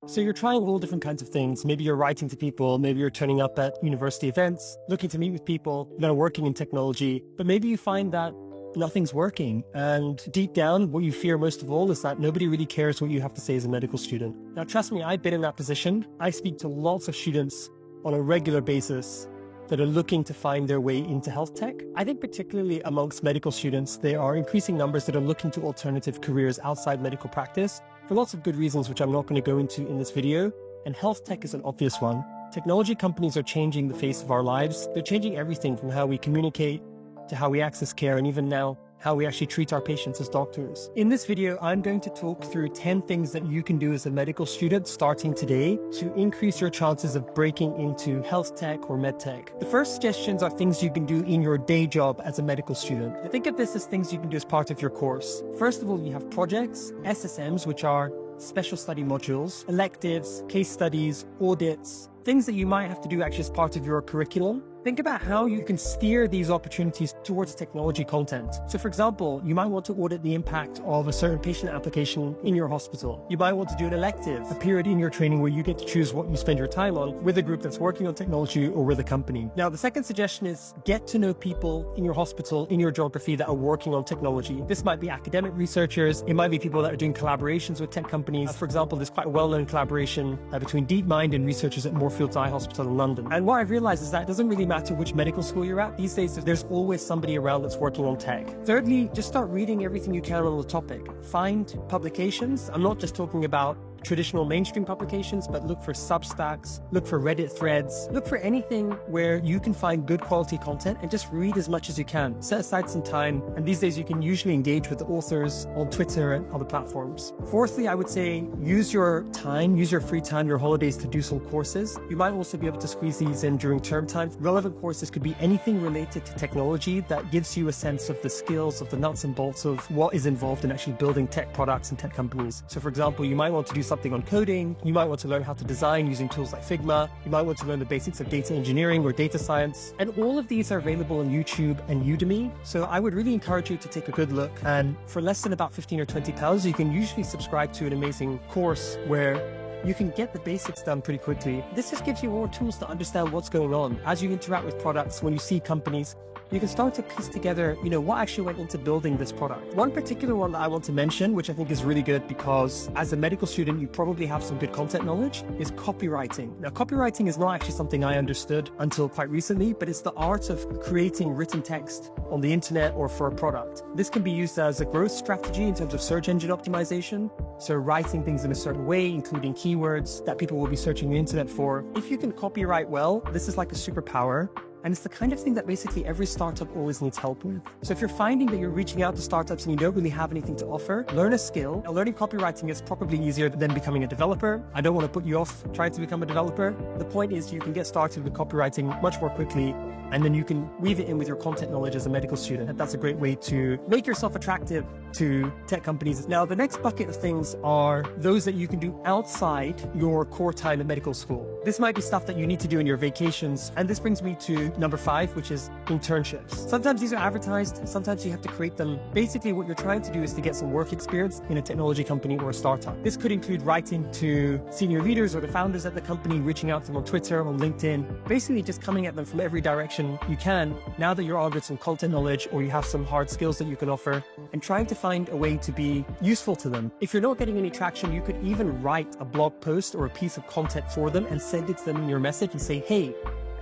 So you're trying all different kinds of things. Maybe you're writing to people, maybe you're turning up at university events, looking to meet with people that are working in technology, but maybe you find that nothing's working. And deep down, what you fear most of all is that nobody really cares what you have to say as a medical student. Now, trust me, I've been in that position. I speak to lots of students on a regular basis that are looking to find their way into health tech. I think particularly amongst medical students, there are increasing numbers that are looking to alternative careers outside medical practice for lots of good reasons, which I'm not going to go into in this video. And health tech is an obvious one. Technology companies are changing the face of our lives. They're changing everything from how we communicate to how we access care, and even now, how we actually treat our patients as doctors. In this video, I'm going to talk through 10 things that you can do as a medical student starting today to increase your chances of breaking into health tech or med tech. The first suggestions are things you can do in your day job as a medical student. Think of this as things you can do as part of your course. First of all, you have projects, SSMs, which are special study modules, electives, case studies, audits, things that you might have to do actually as part of your curriculum. Think about how you can steer these opportunities towards technology content. So for example, you might want to audit the impact of a certain patient application in your hospital. You might want to do an elective, a period in your training where you get to choose what you spend your time on with a group that's working on technology or with a company. Now, the second suggestion is get to know people in your hospital, in your geography that are working on technology. This might be academic researchers. It might be people that are doing collaborations with tech companies. For example, there's quite a well-known collaboration between DeepMind and researchers at Moorfields Eye Hospital in London. And what I've realized is that it doesn't really matter which medical school you're at. These days, there's always somebody around that's working on tech. Thirdly, just start reading everything you can on the topic. Find publications. I'm not just talking about traditional mainstream publications, but look for Substacks, look for Reddit threads, look for anything where you can find good quality content and just read as much as you can. Set aside some time, and these days you can usually engage with the authors on Twitter and other platforms. Fourthly, I would say use your time, use your free time, your holidays to do some courses. You might also be able to squeeze these in during term time. Relevant courses could be anything related to technology that gives you a sense of the skills, of the nuts and bolts of what is involved in actually building tech products and tech companies. So for example, you might want to do something on coding. You might want to learn how to design using tools like Figma. You might want to learn the basics of data engineering or data science. And all of these are available on YouTube and Udemy. So I would really encourage you to take a good look. And for less than about 15 or 20 pounds, you can usually subscribe to an amazing course where you can get the basics done pretty quickly. This just gives you more tools to understand what's going on. As you interact with products, when you see companies, you can start to piece together, what actually went into building this product. One particular one that I want to mention, which I think is really good because as a medical student, you probably have some good content knowledge, is copywriting. Now, copywriting is not actually something I understood until quite recently, but it's the art of creating written text on the internet or for a product. This can be used as a growth strategy in terms of search engine optimization. So writing things in a certain way, including keywords that people will be searching the internet for. If you can copywrite well, this is like a superpower. And it's the kind of thing that basically every startup always needs help with. So if you're finding that you're reaching out to startups and you don't really have anything to offer, learn a skill. Now, learning copywriting is probably easier than becoming a developer. I don't want to put you off trying to become a developer. The point is you can get started with copywriting much more quickly, and then you can weave it in with your content knowledge as a medical student. And that's a great way to make yourself attractive to tech companies. Now, the next bucket of things are those that you can do outside your core time at medical school. This might be stuff that you need to do in your vacations. And this brings me to number 5, which is internships. Sometimes these are advertised, sometimes you have to create them. Basically, what you're trying to do is to get some work experience in a technology company or a startup. This could include writing to senior leaders or the founders at the company, reaching out to them on Twitter, on LinkedIn, basically just coming at them from every direction you can now that you're armed with some content knowledge or you have some hard skills that you can offer, and trying to find a way to be useful to them. If you're not getting any traction, you could even write a blog post or a piece of content for them and send it to them in your message and say, hey,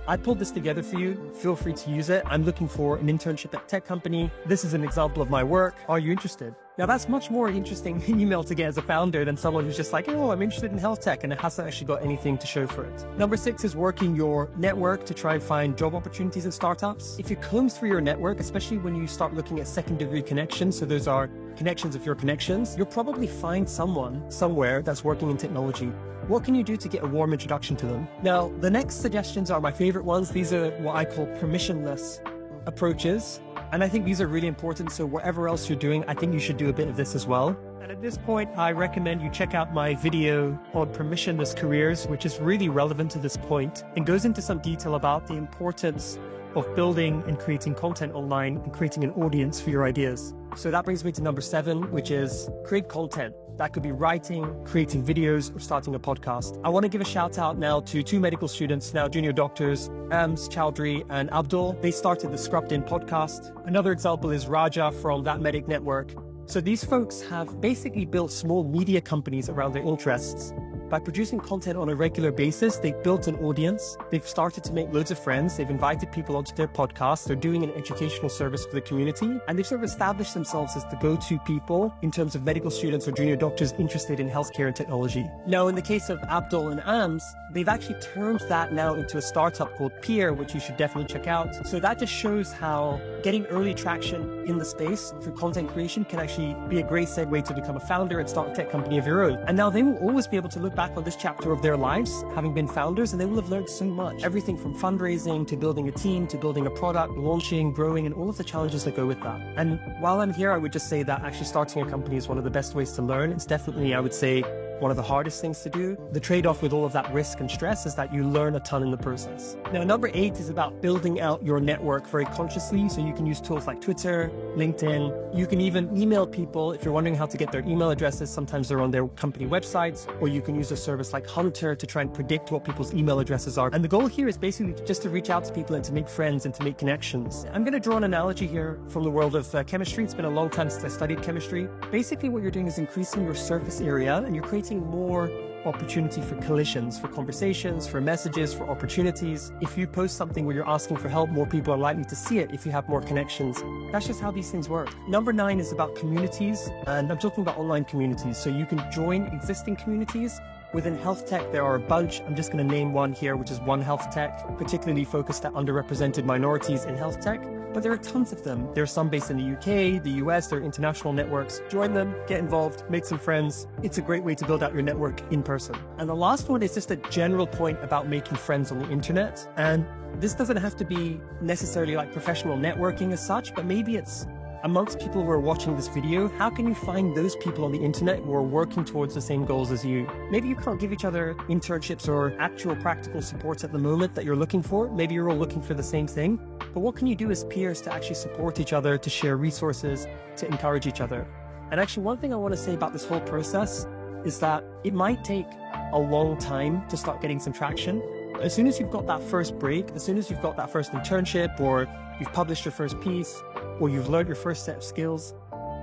I pulled this together for you. Feel free to use it. I'm looking for an internship at a tech company. This is an example of my work. Are you interested? Now, that's much more interesting email to get as a founder than someone who's just like, oh, I'm interested in health tech, and it hasn't actually got anything to show for it. Number 6 is working your network to try and find job opportunities in startups. If you comb through your network, especially when you start looking at second-degree connections, so those are connections of your connections, you'll probably find someone somewhere that's working in technology. What can you do to get a warm introduction to them? Now, the next suggestions are my favorite ones. These are what I call permissionless approaches. And I think these are really important. So whatever else you're doing, I think you should do a bit of this as well. And at this point, I recommend you check out my video on permissionless careers, which is really relevant to this point and goes into some detail about the importance of building and creating content online and creating an audience for your ideas. So that brings me to number 7, which is create content. That could be writing, creating videos, or starting a podcast. I want to give a shout out now to 2 medical students, now junior doctors, Ams Chowdhury and Abdul. They started the Scrubbed In podcast. Another example is Raja from That Medic Network. So these folks have basically built small media companies around their interests. By producing content on a regular basis, they've built an audience, they've started to make loads of friends, they've invited people onto their podcast, they're doing an educational service for the community, and they've sort of established themselves as the go-to people in terms of medical students or junior doctors interested in healthcare and technology. Now, in the case of Abdul and Ams, they've actually turned that now into a startup called Peer, which you should definitely check out. So that just shows how getting early traction in the space through content creation can actually be a great segue to become a founder and start a tech company of your own. And now they will always be able to look back on this chapter of their lives, having been founders, and they will have learned so much. Everything from fundraising to building a team to building a product, launching, growing, and all of the challenges that go with that. And while I'm here, I would just say that actually starting a company is one of the best ways to learn. It's definitely, I would say, one of the hardest things to do. The trade-off with all of that risk and stress is that you learn a ton in the process. Now, number 8 is about building out your network very consciously. So you can use tools like Twitter, LinkedIn. You can even email people if you're wondering how to get their email addresses. Sometimes they're on their company websites, or you can use a service like Hunter to try and predict what people's email addresses are. And the goal here is basically just to reach out to people and to make friends and to make connections. I'm going to draw an analogy here from the world of chemistry. It's been a long time since I studied chemistry. Basically, what you're doing is increasing your surface area, and you're creating more opportunity for collisions, for conversations, for messages, for opportunities. If you post something where you're asking for help, more people are likely to see it if you have more connections. That's just how these things work. Number 9 is about communities, and I'm talking about online communities. So you can join existing communities. Within health tech, there are a bunch. I'm just going to name one here, which is One Health Tech, particularly focused at underrepresented minorities in health tech. But there are tons of them. There are some based in the UK, the US, there are international networks. Join them, get involved, make some friends. It's a great way to build out your network in person. And the last one is just a general point about making friends on the internet. And this doesn't have to be necessarily like professional networking as such, but maybe it's amongst people who are watching this video. How can you find those people on the internet who are working towards the same goals as you? Maybe you can't give each other internships or actual practical supports at the moment that you're looking for. Maybe you're all looking for the same thing. But what can you do as peers to actually support each other, to share resources, to encourage each other? And actually, one thing I want to say about this whole process is that it might take a long time to start getting some traction. As soon as you've got that first break, as soon as you've got that first internship, or you've published your first piece, or you've learned your first set of skills,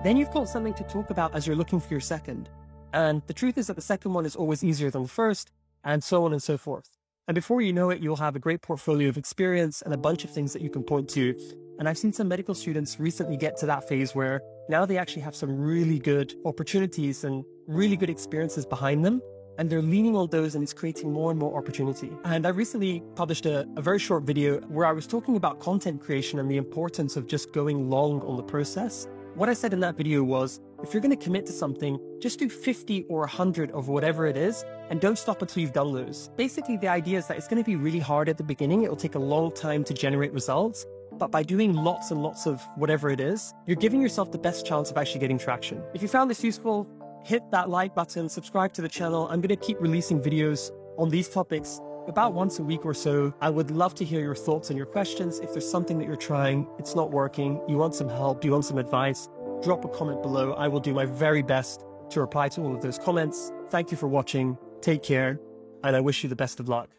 then you've got something to talk about as you're looking for your second. And the truth is that the second one is always easier than the first, and so on and so forth. And before you know it, you'll have a great portfolio of experience and a bunch of things that you can point to. And I've seen some medical students recently get to that phase where now they actually have some really good opportunities and really good experiences behind them. And they're leaning on those, and it's creating more and more opportunity. And I recently published a very short video where I was talking about content creation and the importance of just going long on the process. What I said in that video was, if you're going to commit to something, just do 50 or 100 of whatever it is, and don't stop until you've done those. Basically, the idea is that it's going to be really hard at the beginning. It will take a long time to generate results. But by doing lots and lots of whatever it is, you're giving yourself the best chance of actually getting traction. If you found this useful, hit that like button, subscribe to the channel. I'm going to keep releasing videos on these topics about once a week or so. I would love to hear your thoughts and your questions. If there's something that you're trying, it's not working, you want some help, you want some advice, drop a comment below. I will do my very best to reply to all of those comments. Thank you for watching. Take care, and I wish you the best of luck.